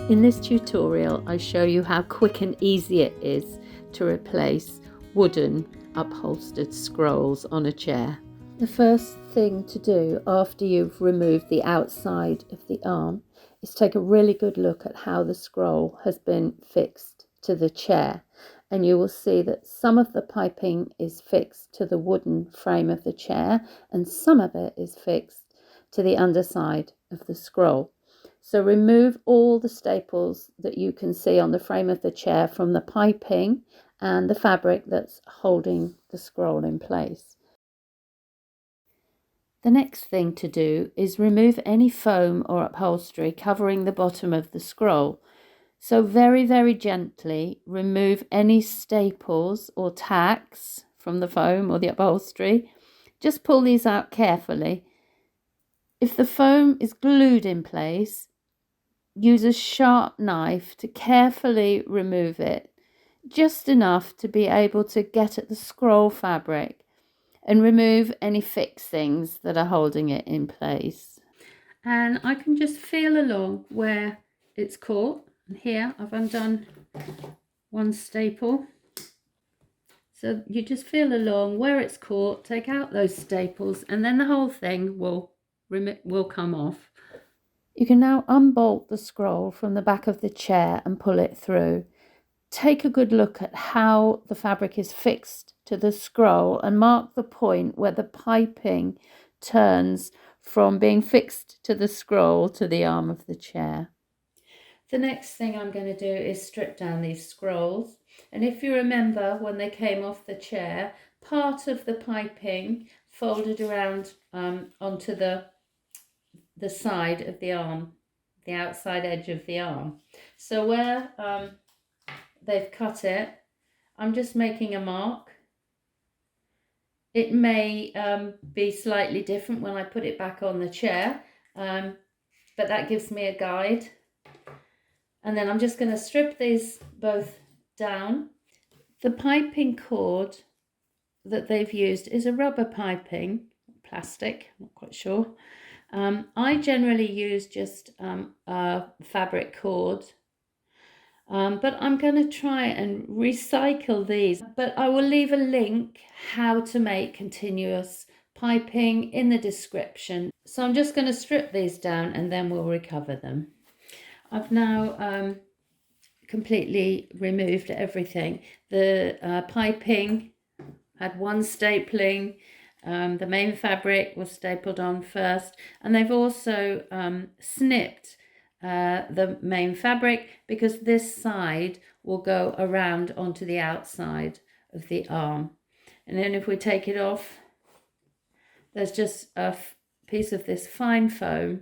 In this tutorial, I show you how quick and easy it is to replace wooden upholstered scrolls on a chair. The first thing to do after you've removed the outside of the arm is take a really good look at how the scroll has been fixed to the chair, and you will see that some of the piping is fixed to the wooden frame of the chair and some of it is fixed to the underside of the scroll. So remove all the staples that you can see on the frame of the chair from the piping and the fabric that's holding the scroll in place. The next thing to do is remove any foam or upholstery covering the bottom of the scroll. So very, very gently remove any staples or tacks from the foam or the upholstery. Just pull these out carefully. If the foam is glued in place, use a sharp knife to carefully remove it, just enough to be able to get at the scroll fabric and remove any fixings that are holding it in place. And I can just feel along where it's caught. And here I've undone one staple. So you just feel along where it's caught, take out those staples, and then the whole thing will come off. You can now unbolt the scroll from the back of the chair and pull it through. Take a good look at how the fabric is fixed to the scroll and mark the point where the piping turns from being fixed to the scroll to the arm of the chair. The next thing I'm going to do is strip down these scrolls. And if you remember when they came off the chair, part of the piping folded around onto the side of the arm, the outside edge of the arm. So where they've cut it, I'm just making a mark. It may be slightly different when I put it back on the chair, but that gives me a guide. And then I'm just going to strip these both down. The piping cord that they've used is a rubber piping, plastic, not quite sure. I generally use just a fabric cord, but I'm going to try and recycle these. But I will leave a link how to make continuous piping in the description. So I'm just going to strip these down and then we'll recover them. I've now completely removed everything. The piping had one stapling. The main fabric was stapled on first, and they've also snipped the main fabric because this side will go around onto the outside of the arm. And then if we take it off, there's just a piece of this fine foam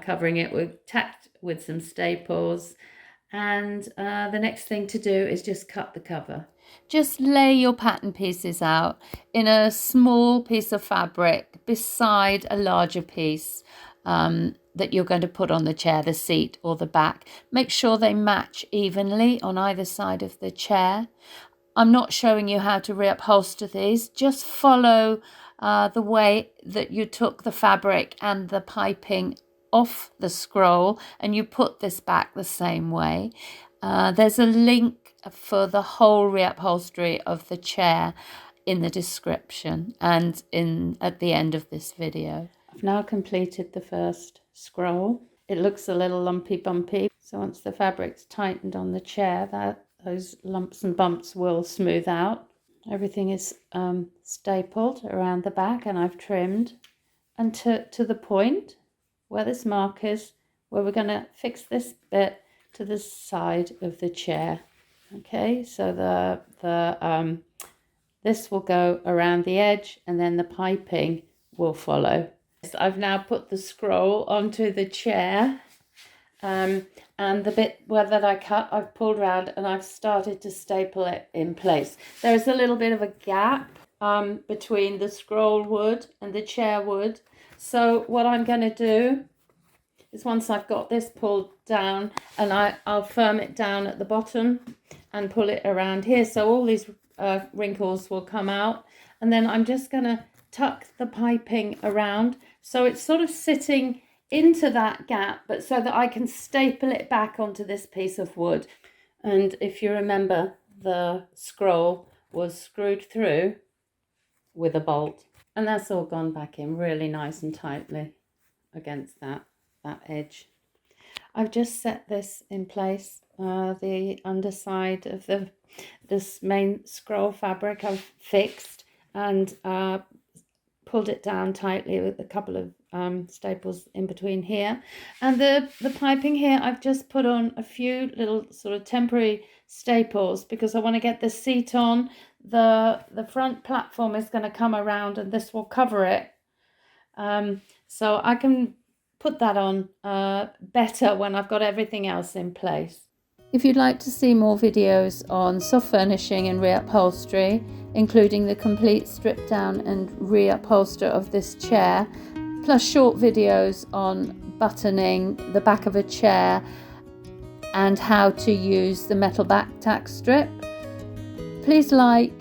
covering it. We've tacked with some staples, and the next thing to do is just cut the cover. Just lay your pattern pieces out in a small piece of fabric beside a larger piece that you're going to put on the chair, the seat or the back. Make sure they match evenly on either side of the chair. I'm not showing you how to reupholster these. Just follow the way that you took the fabric and the piping off the scroll and you put this back the same way. There's a link for the whole reupholstery of the chair in the description and at the end of this video. I've now completed the first scroll. It looks a little lumpy bumpy, so once the fabric's tightened on the chair, those lumps and bumps will smooth out. Everything is stapled around the back and I've trimmed, and to the point where this mark is, where we're going to fix this bit to the side of the chair. Okay, so this will go around the edge and then the piping will follow. So I've now put the scroll onto the chair and the bit that I cut, I've pulled around and I've started to staple it in place. There is a little bit of a gap between the scroll wood and the chair wood. So what I'm going to do is once I've got this pulled down, and I'll firm it down at the bottom and pull it around here so all these wrinkles will come out, and then I'm just going to tuck the piping around so it's sort of sitting into that gap, but so that I can staple it back onto this piece of wood. And if you remember, the scroll was screwed through with a bolt, and that's all gone back in really nice and tightly against that edge. I've just set this in place. The underside of this main scroll fabric I've fixed and pulled it down tightly with a couple of staples in between here. And the piping here, I've just put on a few little sort of temporary staples because I want to get the seat on. The front platform is going to come around and this will cover it. So I can put that on better when I've got everything else in place. If you'd like to see more videos on soft furnishing and reupholstery, including the complete strip down and reupholster of this chair, plus short videos on buttoning the back of a chair and how to use the metal back tack strip, please like,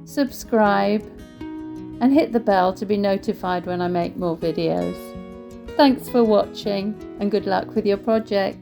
subscribe and hit the bell to be notified when I make more videos. Thanks for watching and good luck with your project.